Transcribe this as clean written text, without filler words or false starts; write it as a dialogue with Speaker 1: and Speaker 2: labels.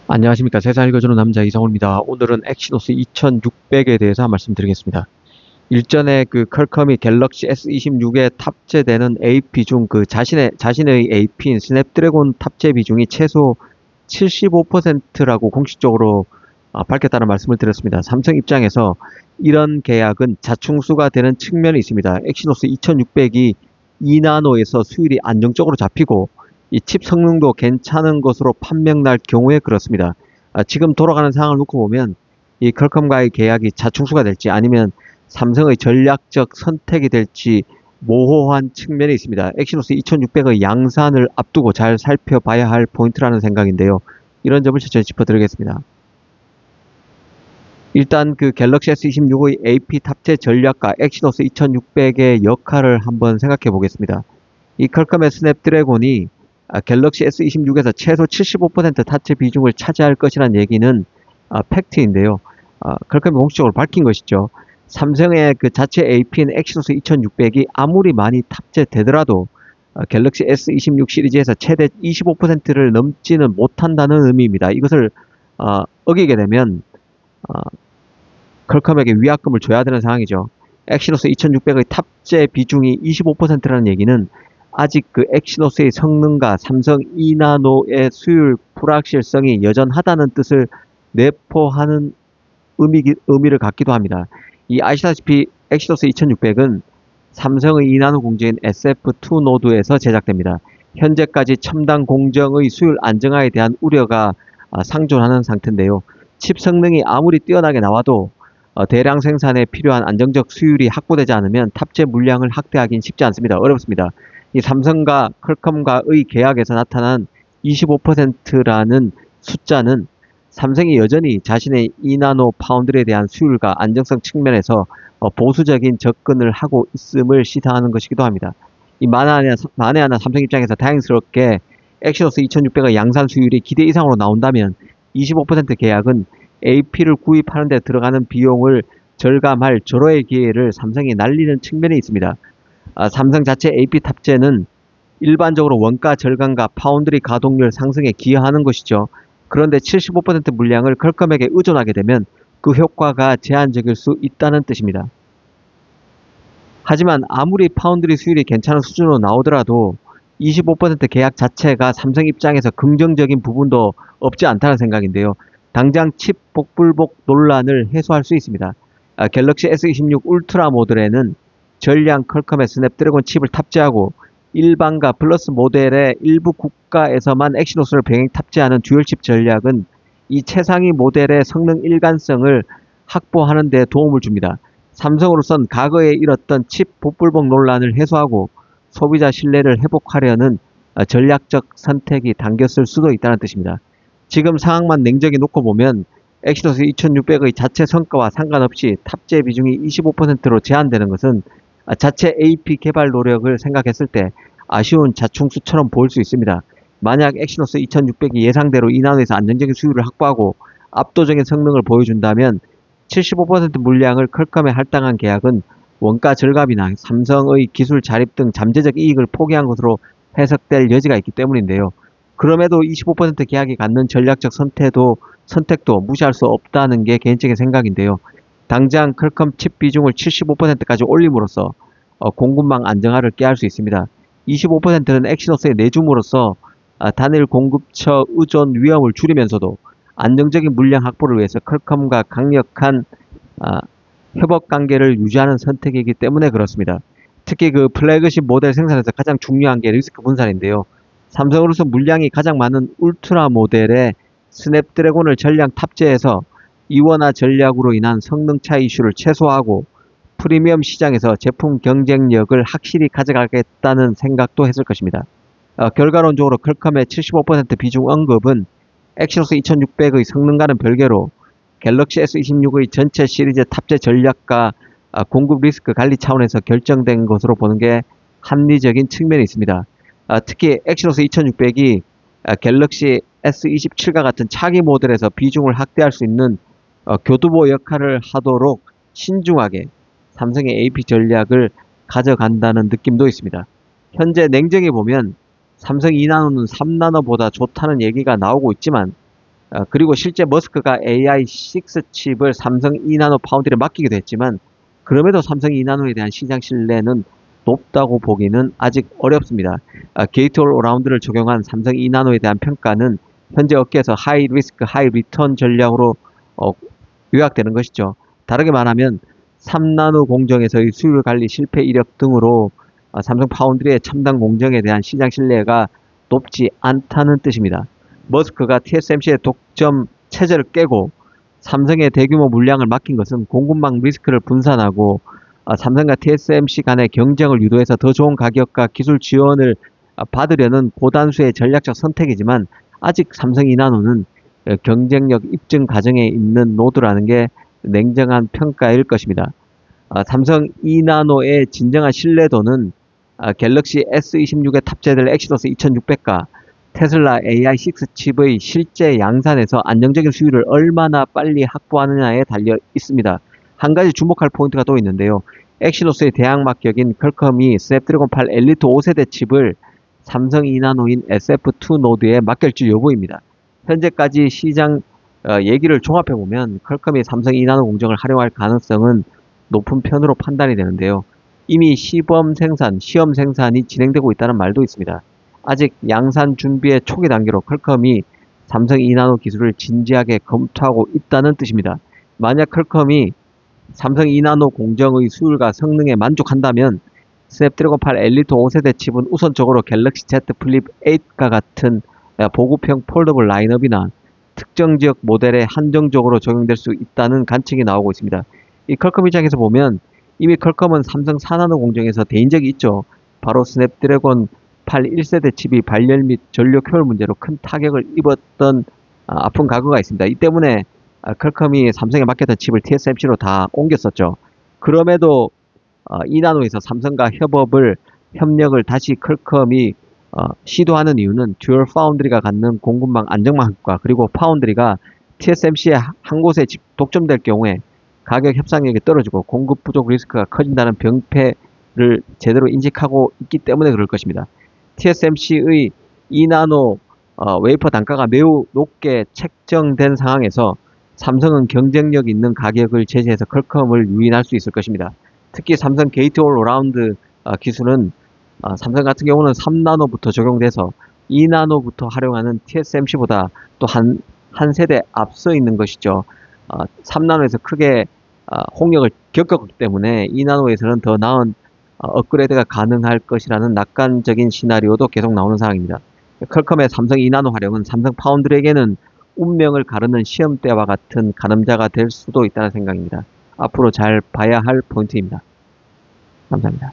Speaker 1: 안녕하십니까. 세상 읽어주는 남자 이성훈입니다. 오늘은 엑시노스 2600에 대해서 말씀드리겠습니다. 일전에 그 퀄컴이 갤럭시 S26에 탑재되는 AP 중 자신의 AP인 스냅드래곤 탑재 비중이 최소 75%라고 공식적으로 밝혔다는 말씀을 드렸습니다. 삼성 입장에서 이런 계약은 자충수가 되는 측면이 있습니다. 엑시노스 2600이 2나노에서 수율이 안정적으로 잡히고 이 칩 성능도 괜찮은 것으로 판명날 경우에 그렇습니다. 지금 돌아가는 상황을 놓고 보면 이 퀄컴과의 계약이 자충수가 될지 아니면 삼성의 전략적 선택이 될지 모호한 측면이 있습니다. 엑시노스 2600의 양산을 앞두고 잘 살펴봐야 할 포인트라는 생각인데요. 이런 점을 천천히 짚어드리겠습니다. 일단 그 갤럭시 S26의 AP 탑재 전략과 엑시노스 2600의 역할을 한번 생각해 보겠습니다. 이 퀄컴의 스냅드래곤이 갤럭시 S26에서 최소 75% 탑재 비중을 차지할 것이라는 얘기는 팩트인데요. 퀄컴이 공식적으로 밝힌 것이죠. 삼성의 그 자체 AP인 엑시노스 2600이 아무리 많이 탑재되더라도 갤럭시 S26 시리즈에서 최대 25%를 넘지는 못한다는 의미입니다. 이것을 어기게 되면 퀄컴에게 위약금을 줘야 되는 상황이죠. 엑시노스 2600의 탑재 비중이 25%라는 얘기는 아직 그 엑시노스의 성능과 삼성 2나노의 수율 불확실성이 여전하다는 뜻을 내포하는 의미를 갖기도 합니다. 이 아시다시피 엑시노스 2600은 삼성의 2나노 공정인 SF2 노드에서 제작됩니다. 현재까지 첨단 공정의 수율 안정화에 대한 우려가 상존하는 상태인데요. 칩 성능이 아무리 뛰어나게 나와도 대량 생산에 필요한 안정적 수율이 확보되지 않으면 탑재 물량을 확대하기는 쉽지 않습니다. 어렵습니다. 이 삼성과 퀄컴과의 계약에서 나타난 25%라는 숫자는 삼성이 여전히 자신의 2나노 파운드에 대한 수율과 안정성 측면에서 보수적인 접근을 하고 있음을 시사하는 것이기도 합니다. 이 만에 하나 삼성 입장에서 다행스럽게 엑시노스 2600의 양산 수율이 기대 이상으로 나온다면 25% 계약은 AP를 구입하는 데 들어가는 비용을 절감할 절호의 기회를 삼성이 날리는 측면이 있습니다. 삼성 자체 AP 탑재는 일반적으로 원가 절감과 파운드리 가동률 상승에 기여하는 것이죠. 그런데 75% 물량을 퀄컴에게 의존하게 되면 그 효과가 제한적일 수 있다는 뜻입니다. 하지만 아무리 파운드리 수율이 괜찮은 수준으로 나오더라도 25% 계약 자체가 삼성 입장에서 긍정적인 부분도 없지 않다는 생각인데요. 당장 칩 복불복 논란을 해소할 수 있습니다. 갤럭시 S26 울트라 모델에는 전량 퀄컴의 스냅드래곤 칩을 탑재하고 일반과 플러스 모델의 일부 국가에서만 엑시노스를 병행 탑재하는 듀얼칩 전략은 이 최상위 모델의 성능 일관성을 확보하는 데 도움을 줍니다. 삼성으로선 과거에 일었던 칩 복불복 논란을 해소하고 소비자 신뢰를 회복하려는 전략적 선택이 담겼을 수도 있다는 뜻입니다. 지금 상황만 냉정히 놓고 보면 엑시노스 2600의 자체 성과와 상관없이 탑재 비중이 25%로 제한되는 것은 자체 AP 개발 노력을 생각했을 때 아쉬운 자충수처럼 보일 수 있습니다. 만약 엑시노스 2600이 예상대로 2나노에서 안정적인 수율을 확보하고 압도적인 성능을 보여준다면 75% 물량을 퀄컴에 할당한 계약은 원가 절감이나 삼성의 기술 자립 등 잠재적 이익을 포기한 것으로 해석될 여지가 있기 때문인데요. 그럼에도 25% 계약이 갖는 전략적 선택도 무시할 수 없다는 게 개인적인 생각인데요. 당장 퀄컴 칩 비중을 75%까지 올림으로써 공급망 안정화를 깨할 수 있습니다. 25%는 엑시노스에 내줌으로써 단일 공급처 의존 위험을 줄이면서도 안정적인 물량 확보를 위해서 퀄컴과 강력한 협업 관계를 유지하는 선택이기 때문에 그렇습니다. 특히 그 플래그십 모델 생산에서 가장 중요한 게 리스크 분산인데요. 삼성으로서 물량이 가장 많은 울트라 모델에 스냅드래곤을 전량 탑재해서 이원화 전략으로 인한 성능 차 이슈를 최소화하고 프리미엄 시장에서 제품 경쟁력을 확실히 가져가겠다는 생각도 했을 것입니다. 결과론적으로 퀄컴의 75% 비중 언급은 엑시노스 2600의 성능과는 별개로 갤럭시 S26의 전체 시리즈 탑재 전략과 공급 리스크 관리 차원에서 결정된 것으로 보는 게 합리적인 측면이 있습니다. 특히 엑시노스 2600이 갤럭시 S27과 같은 차기 모델에서 비중을 확대할 수 있는 교두보 역할을 하도록 신중하게 삼성의 AP 전략을 가져간다는 느낌도 있습니다. 현재 냉정히 보면 삼성 2나노는 3나노보다 좋다는 얘기가 나오고 있지만 그리고 실제 머스크가 AI6 칩을 삼성 2나노 파운드리에 맡기기도 했지만 그럼에도 삼성 2나노에 대한 시장 신뢰는 높다고 보기는 아직 어렵습니다. 게이트 올 어라운드를 적용한 삼성 2나노에 대한 평가는 현재 업계에서 하이 리스크, 하이 리턴 전략으로 요약되는 것이죠. 다르게 말하면 3나노 공정에서의 수율 관리 실패 이력 등으로 삼성 파운드리의 첨단 공정에 대한 시장 신뢰가 높지 않다는 뜻입니다. 머스크가 TSMC의 독점 체제를 깨고 삼성의 대규모 물량을 맡긴 것은 공급망 리스크를 분산하고 삼성과 TSMC 간의 경쟁을 유도해서 더 좋은 가격과 기술 지원을 받으려는 고단수의 전략적 선택이지만 아직 삼성 2나노는 경쟁력 입증 과정에 있는 노드라는 게 냉정한 평가일 것입니다. 삼성 2나노의 진정한 신뢰도는 갤럭시 S26에 탑재될 엑시노스 2600과 테슬라 AI6 칩의 실제 양산에서 안정적인 수율을 얼마나 빨리 확보하느냐에 달려 있습니다. 한 가지 주목할 포인트가 또 있는데요. 엑시노스의 대항마격인 퀄컴이 스냅드래곤 8 엘리트 5세대 칩을 삼성 2나노인 SF2 노드에 맡길지 여부입니다. 현재까지 시장 얘기를 종합해보면 퀄컴이 삼성 2나노 공정을 활용할 가능성은 높은 편으로 판단이 되는데요. 이미 시험 생산이 진행되고 있다는 말도 있습니다. 아직 양산 준비의 초기 단계로 퀄컴이 삼성 2나노 기술을 진지하게 검토하고 있다는 뜻입니다. 만약 퀄컴이 삼성 2나노 공정의 수율과 성능에 만족한다면 스냅드래곤 8 엘리트 5세대 칩은 우선적으로 갤럭시 Z 플립 8과 같은 보급형 폴더블 라인업이나 특정 지역 모델에 한정적으로 적용될 수 있다는 관측이 나오고 있습니다. 이 퀄컴 입장에서 보면 이미 퀄컴은 삼성 4나노 공정에서 대인적이 있죠. 바로 스냅드래곤 8 1세대 칩이 발열 및 전력 효율 문제로 큰 타격을 입었던 아픈 과거가 있습니다. 이 때문에 퀄컴이 삼성에 맡겼던 칩을 TSMC로 다 옮겼었죠. 그럼에도 2나노에서 삼성과 협력을 다시 퀄컴이 시도하는 이유는 듀얼 파운드리가 갖는 공급망 안정망과 그리고 파운드리가 TSMC의 한 곳에 독점될 경우에 가격 협상력이 떨어지고 공급 부족 리스크가 커진다는 병폐를 제대로 인식하고 있기 때문에 그럴 것입니다. TSMC의 2나노 웨이퍼 단가가 매우 높게 책정된 상황에서 삼성은 경쟁력 있는 가격을 제시해서 퀄컴을 유인할 수 있을 것입니다. 특히 삼성 게이트 올 어라운드 기술은 삼성 같은 경우는 3나노부터 적용돼서 2나노부터 활용하는 TSMC보다 또 한 세대 앞서 있는 것이죠. 3나노에서 크게 홍역을 겪었기 때문에 2나노에서는 더 나은 업그레이드가 가능할 것이라는 낙관적인 시나리오도 계속 나오는 상황입니다. 퀄컴의 삼성 2나노 활용은 삼성 파운드리에게는 운명을 가르는 시험대와 같은 가늠자가 될 수도 있다는 생각입니다. 앞으로 잘 봐야 할 포인트입니다. 감사합니다.